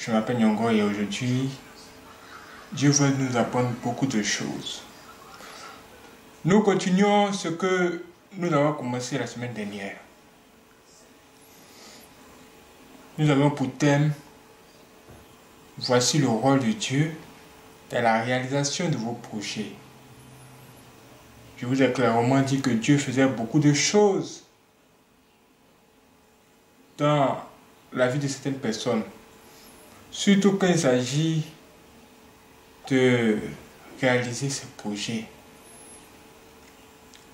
Je m'appelle Nyongo et aujourd'hui, Dieu veut nous apprendre beaucoup de choses. Nous continuons ce que nous avons commencé la semaine dernière. Nous avons pour thème « Voici le rôle de Dieu dans la réalisation de vos projets ». Je vous ai clairement dit que Dieu faisait beaucoup de choses dans la vie de certaines personnes. Surtout quand il s'agit de réaliser ces projets.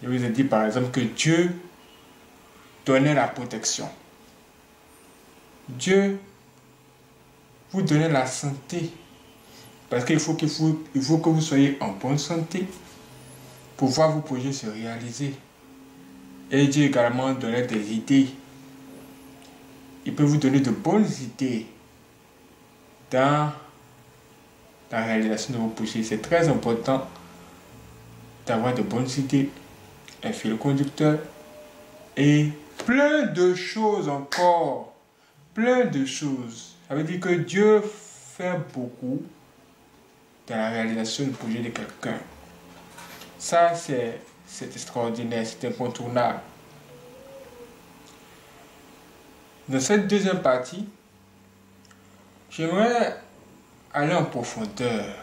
Je vous ai dit par exemple que Dieu donnait la protection. Dieu vous donnait la santé. Parce qu'il faut que vous soyez en bonne santé pour voir vos projets se réaliser. Et Dieu également donnait des idées. Il peut vous donner de bonnes idées dans la réalisation de vos projets. C'est très important d'avoir de bonnes idées, un fil conducteur et plein de choses encore. Plein de choses. Ça veut dire que Dieu fait beaucoup dans la réalisation du projet de quelqu'un. Ça, c'est extraordinaire, c'est incontournable. Dans cette deuxième partie, j'aimerais aller en profondeur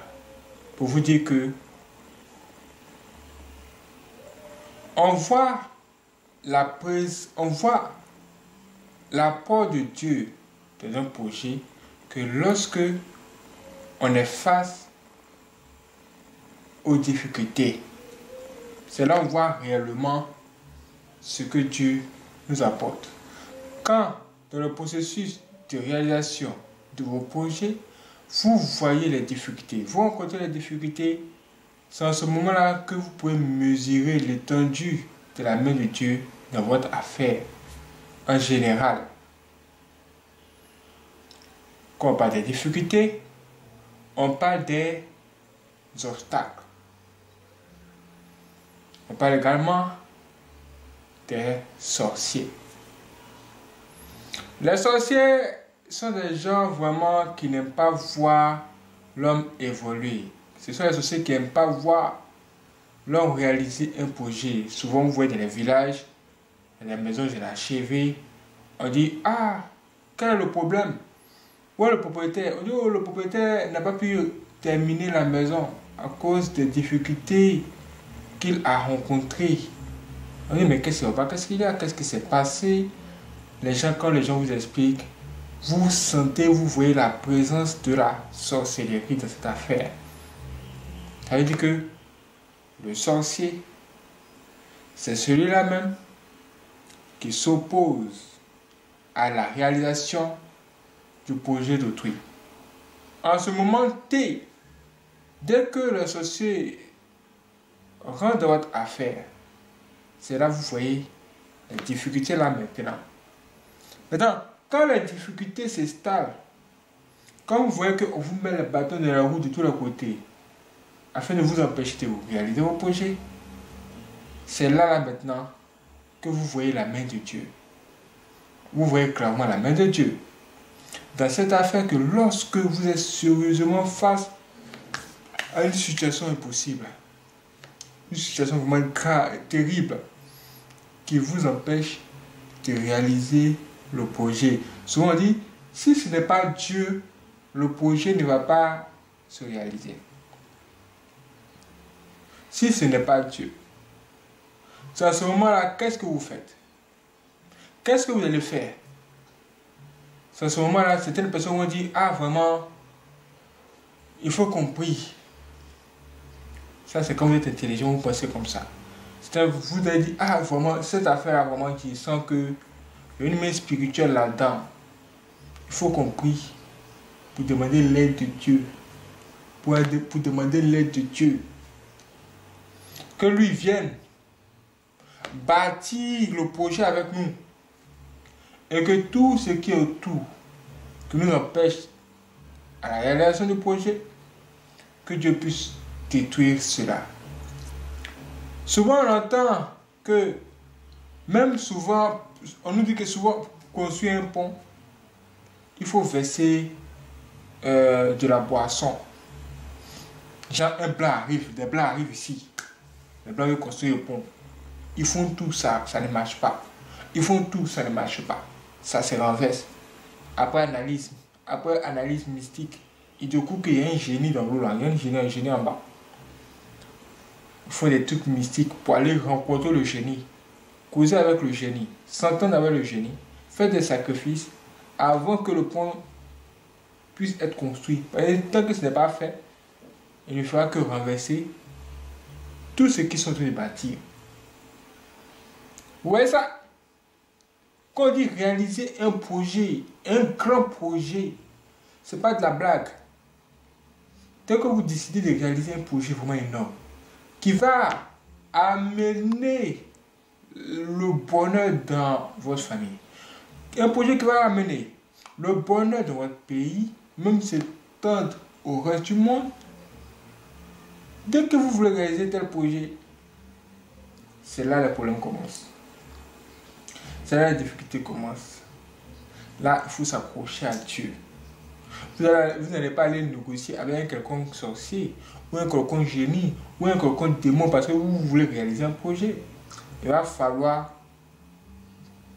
pour vous dire que on voit l'apport de Dieu dans un projet que lorsque on est face aux difficultés. C'est là où on voit réellement ce que Dieu nous apporte. Quand dans le processus de réalisation de vos projets, vous voyez les difficultés, vous rencontrez les difficultés, c'est en ce moment-là que vous pouvez mesurer l'étendue de la main de Dieu dans votre affaire en général. Quand on parle des difficultés, on parle des obstacles. On parle également des sorciers. Les sorciers sont des gens vraiment qui n'aiment pas voir l'homme évoluer. Ce sont les sorciers qui n'aiment pas voir l'homme réaliser un projet. Souvent, vous voyez dans les villages, dans les maisons inachevées, on dit « Ah, quel est le problème ?» Où est le propriétaire? On dit « Oh, le propriétaire n'a pas pu terminer la maison à cause des difficultés qu'il a rencontrées. » On dit « Mais qu'est-ce qu'il y a? Qu'est-ce qui s'est passé ?» Quand les gens vous expliquent, vous sentez, vous voyez la présence de la sorcellerie dans cette affaire. Ça veut dire que le sorcier, c'est celui-là même qui s'oppose à la réalisation du projet d'autrui. En ce moment T, dès que le sorcier rentre dans votre affaire, c'est là que vous voyez les difficultés là maintenant. Maintenant, quand les difficultés s'installent, quand vous voyez qu'on vous met le bâton dans la roue de tous les côtés, afin de vous empêcher de réaliser vos projets, c'est là maintenant que vous voyez la main de Dieu. Vous voyez clairement la main de Dieu dans cette affaire, que lorsque vous êtes sérieusement face à une situation impossible, une situation vraiment grave, terrible, qui vous empêche de réaliser le projet. Souvent on dit, si ce n'est pas Dieu, le projet ne va pas se réaliser. Si ce n'est pas Dieu, c'est à ce moment-là, qu'est-ce que vous faites? Qu'est-ce que vous allez faire? C'est à ce moment-là, certaines personnes vont dire, ah vraiment, il faut qu'on prie. Ça, c'est quand vous êtes intelligent, vous pensez comme ça. Vous allez dire, ah vraiment, cette affaire-là, vraiment, qui sent que il y a une main spirituelle là-dedans. Il faut qu'on prie pour demander l'aide de Dieu. Pour demander l'aide de Dieu. Que lui vienne bâtir le projet avec nous. Et que tout ce qui est autour, qui nous empêche à la réalisation du projet, que Dieu puisse détruire cela. Souvent on entend que, même souvent, on nous dit que souvent, pour construire un pont, il faut verser de la boisson. Genre un blanc arrive, des blancs arrivent ici. Les blancs veulent construire le pont. Ils font tout ça, ça ne marche pas. Ils font tout, ça ne marche pas. Ça se renverse. Après analyse mystique, il découvre qu'il y a un génie dans l'eau là. Il y a un génie en bas. Il faut des trucs mystiques pour aller rencontrer le génie. Causer avec le génie. S'entendre avec le génie. Faire des sacrifices avant que le pont puisse être construit. Et tant que ce n'est pas fait, il ne fera que renverser tout ce qui sont en train de bâtir. Vous voyez ça? Quand on dit réaliser un projet, un grand projet, ce n'est pas de la blague. Dès que vous décidez de réaliser un projet vraiment énorme, qui va amener le bonheur dans votre famille, un projet qui va amener le bonheur dans votre pays, même s'étendre au reste du monde, dès que vous voulez réaliser tel projet, c'est là le problème commence. C'est là la difficulté commence. Là, il faut s'accrocher à Dieu. Vous n'allez pas aller négocier avec un quelconque sorcier, ou un quelconque génie, ou un quelconque démon parce que vous voulez réaliser un projet. Il va falloir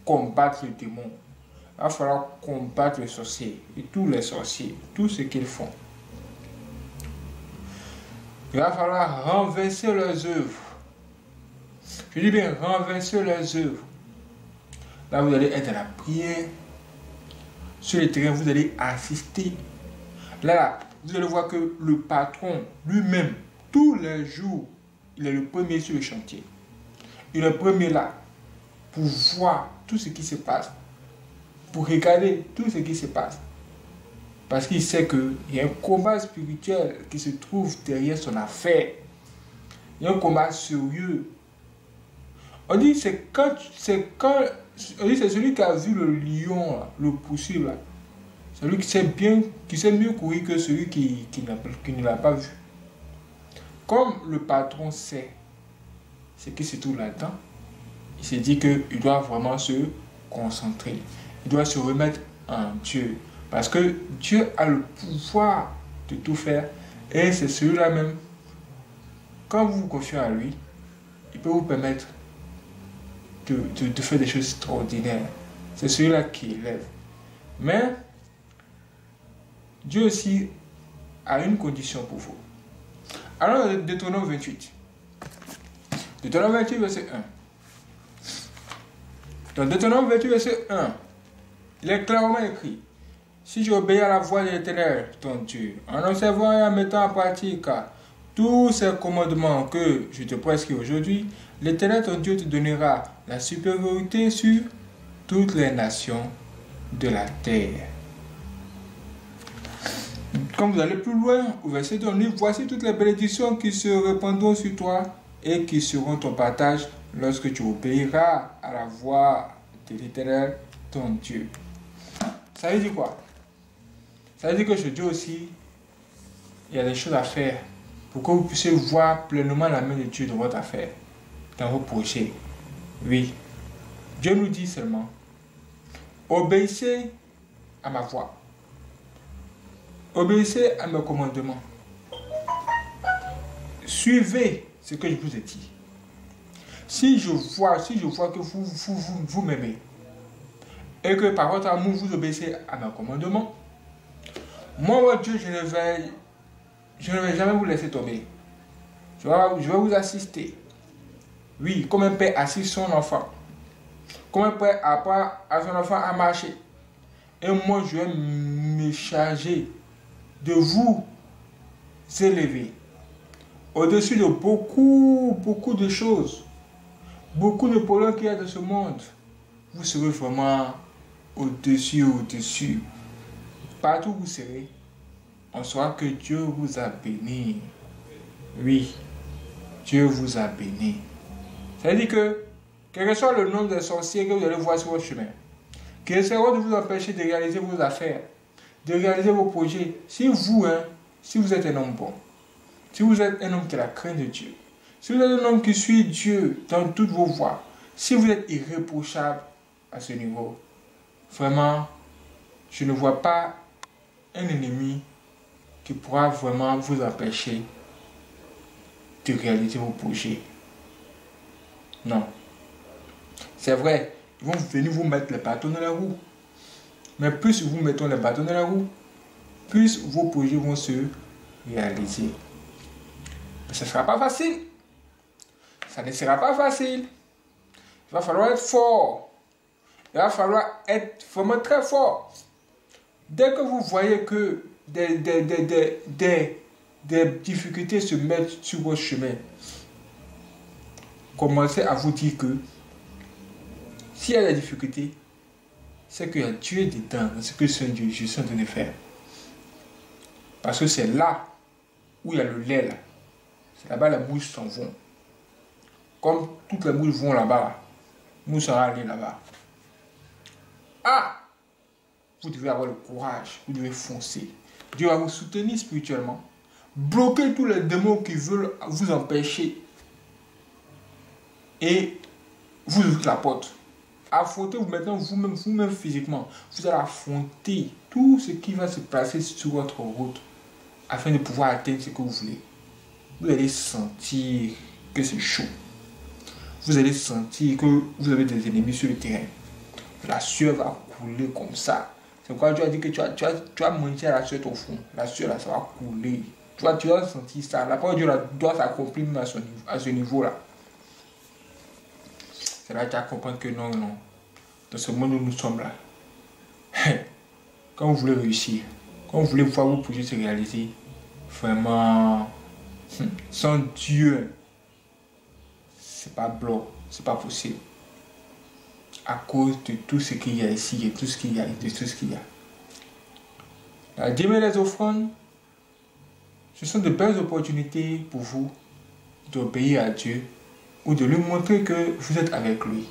combattre le démon. Il va falloir combattre les sorciers et tous les sorciers, tout ce qu'ils font. Il va falloir renverser leurs œuvres. Je dis bien renverser leurs œuvres. Là, vous allez être à la prière. Sur le terrain, vous allez assister. Là, vous allez voir que le patron lui-même, tous les jours, il est le premier sur le chantier. Il est le premier là pour voir tout ce qui se passe. Pour regarder tout ce qui se passe. Parce qu'il sait qu'il y a un combat spirituel qui se trouve derrière son affaire. Il y a un combat sérieux. On dit c'est celui qui a vu le lion, là, le poursuivre. Celui qui sait mieux courir que celui qui ne l'a pas vu. Comme le patron sait ce qui se trouve là-dedans, il s'est dit qu'il doit vraiment se concentrer. Il doit se remettre en Dieu. Parce que Dieu a le pouvoir de tout faire. Et c'est celui-là même. Quand vous vous confiez à lui, il peut vous permettre de faire des choses extraordinaires. C'est celui-là qui élève. Mais Dieu aussi a une condition pour vous. Alors, Deutéronome 28. Deutéronome 28, verset 1. Dans Deutéronome 28, verset 1, il est clairement écrit: si tu obéis à la voix de l'Éternel, ton Dieu, en observant et en mettant en pratique tous ces commandements que je te prescris aujourd'hui, l'Éternel, ton Dieu, te donnera la supériorité sur toutes les nations de la terre. Quand vous allez plus loin, au verset 2, voici toutes les bénédictions qui se répandront sur toi et qui seront ton partage lorsque tu obéiras à la voix de l'Éternel, ton Dieu. Ça veut dire quoi? Ça veut dire que chez Dieu aussi, il y a des choses à faire pour que vous puissiez voir pleinement la main de Dieu dans votre affaire, dans vos projets. Oui, Dieu nous dit seulement, obéissez à ma voix. Obéissez à mes commandements. Suivez ce que je vous ai dit. Si je vois que vous m'aimez et que par votre amour vous obéissez à mes commandements, moi, votre Dieu, je ne vais jamais vous laisser tomber. Je vais vous assister. Oui, comme un père assiste son enfant. Comme un père apprend à son enfant à marcher. Et moi, je vais me charger de vous élever au-dessus de beaucoup de choses, beaucoup de problèmes qu'il y a dans ce monde. Vous serez vraiment au-dessus. Partout où vous serez, on saura que Dieu vous a béni. Oui, Dieu vous a béni. Ça veut dire que, quel que soit le nombre de sorciers que vous allez voir sur votre chemin, qui essaieront de vous empêcher de réaliser vos affaires, de réaliser vos projets, si vous êtes un homme bon, si vous êtes un homme qui a la crainte de Dieu, si vous êtes un homme qui suit Dieu dans toutes vos voies, si vous êtes irréprochable à ce niveau, vraiment, je ne vois pas un ennemi qui pourra vraiment vous empêcher de réaliser vos projets. Non. C'est vrai, ils vont venir vous mettre les bâtons dans la roue. Mais plus vous mettons les bâtons dans la roue, plus vos projets vont se réaliser. Mais ce ne sera pas facile. Ça ne sera pas facile. Il va falloir être fort. Il va falloir être vraiment très fort. Dès que vous voyez que des difficultés se mettent sur votre chemin, commencez à vous dire que s'il y a des difficultés, c'est qu'il y a Dieu dedans, ce que je suis en train de faire. Parce que c'est là où il y a le lait. Là. C'est là-bas les mouches s'en vont. Comme toutes les mouches vont là-bas, nous serons allés là-bas. Ah! Vous devez avoir le courage, vous devez foncer. Dieu va vous soutenir spirituellement. Bloquez tous les démons qui veulent vous empêcher. Et vous ouvrez la porte. Affrontez maintenant vous-même physiquement. Vous allez affronter tout ce qui va se passer sur votre route afin de pouvoir atteindre ce que vous voulez. Vous allez sentir que c'est chaud. Vous allez sentir que vous avez des ennemis sur le terrain. La sueur va couler comme ça. C'est pourquoi Dieu a dit que tu vas manger la sueur au fond. La sueur là, ça va couler. Tu vas sentir ça. La parole de Dieu là, doit s'accomplir à ce niveau-là. C'est là que tu vas comprendre que non. Dans ce monde où nous sommes là, quand vous voulez réussir, quand vous voulez voir vos projets se réaliser, vraiment, sans Dieu, c'est pas blanc, c'est pas possible. À cause de tout ce qu'il y a ici, et tout ce qu'il y a, La dîme et les offrandes, ce sont de belles opportunités pour vous d'obéir à Dieu ou de lui montrer que vous êtes avec lui.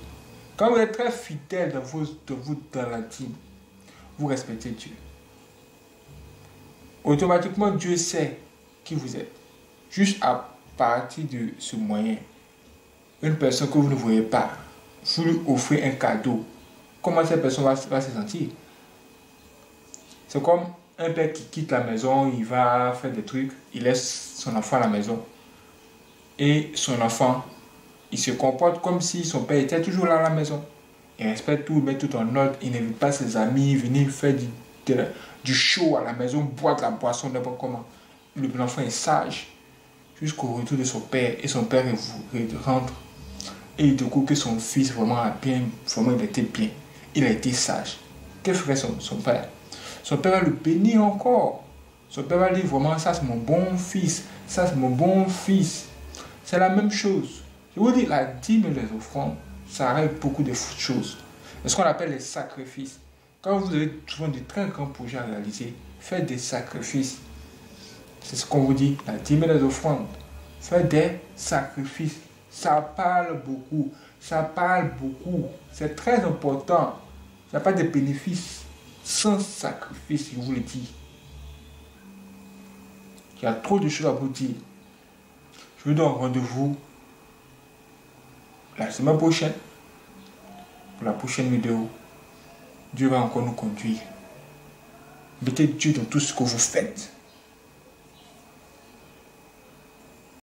Quand vous êtes très fidèle dans la dîme, vous respectez Dieu. Automatiquement, Dieu sait qui vous êtes. Juste à partir de ce moyen, une personne que vous ne voyez pas, vous lui offrez un cadeau. Comment cette personne va se sentir? C'est comme un père qui quitte la maison, il va faire des trucs, il laisse son enfant à la maison. Et son enfant, il se comporte comme si son père était toujours là à la maison. Il respecte tout, il met tout en ordre, il n'invite pas ses amis, venir faire du show à la maison, boire de la boisson, n'importe comment. L'enfant est sage jusqu'au retour de son père et son père rentre. Et il découvre que son fils vraiment il était bien. Il a été sage. Que ferait son père? Son père va le bénir encore. Son père va dire vraiment, ça c'est mon bon fils. Ça c'est mon bon fils. C'est la même chose. Je vous dis, la dîme et les offrandes, ça règle beaucoup de choses. C'est ce qu'on appelle les sacrifices. Quand vous avez souvent de très grands projets à réaliser, faites des sacrifices. C'est ce qu'on vous dit, la dîme et les offrandes. Faites des sacrifices. Ça parle beaucoup. Ça parle beaucoup. C'est très important. Il n'y a pas de bénéfice sans sacrifice, je vous le dis. Il y a trop de choses à vous dire. Je vous donne rendez-vous la semaine prochaine pour la prochaine vidéo. Dieu va encore nous conduire. Mettez Dieu dans tout ce que vous faites.